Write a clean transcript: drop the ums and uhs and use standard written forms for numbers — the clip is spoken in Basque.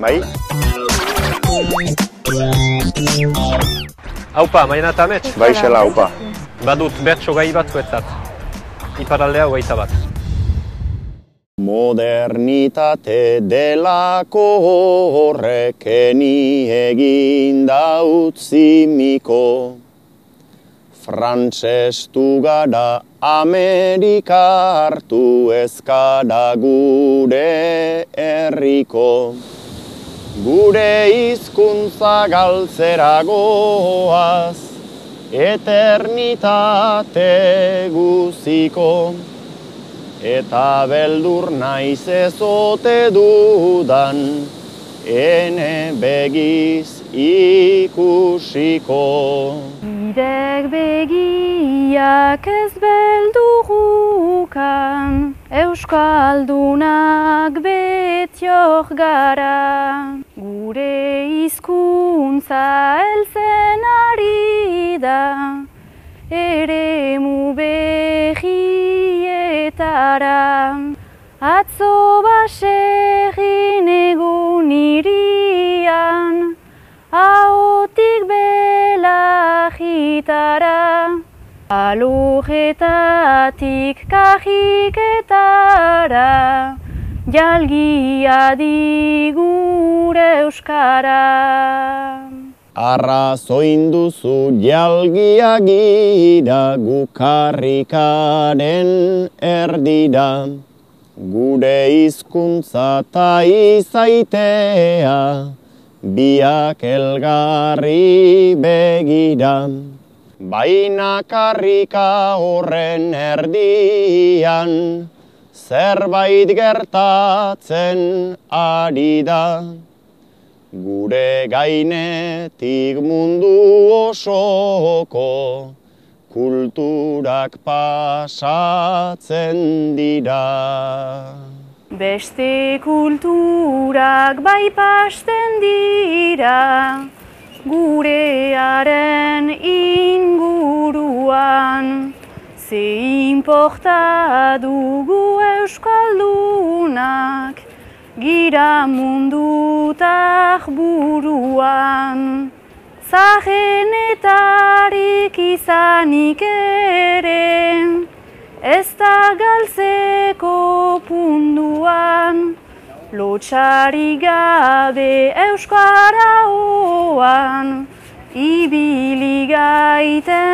Bai? Haupa, Maiana eta Amets? Bai, xela, haupa. Badut bertso gai bat zuetzat. Iparraldea 21. Modernitate delako horrek eni egin utzi miko. Frantsestu gara Amerika hartu ezkara gure herriko. Gure hizkuntza galtzera goaz, eternitate guziko. Eta beldur naiz ezote dudan, ene begiz ikusiko. Irek begiak ez beldurukan, Euskaldunak betiok gara. Gure hizkuntza heltzen ari da, eremu behietara. Atzo baserrin egun irian, ahotik belagitara, alujetatik kajiketara, jalgia digure euskara. Arrazoin duzu jalgia gira gukarrikaren erdira. Gure hizkuntza ta izaitea, biak elgarri begira. Baina karrika horren erdian, zerbait gertatzen ari da. Gure gainetik mundu osoko, kulturak pasatzen dira. Beste kulturak bai pasten dira, gurearen inguruan. Ze inporta dugu euskaldunak, gira mundutak buruan. Zahenetarik izanik ere, ez da galtzeko punduan. Lotxari gabe euskara hoan, ibili gaiten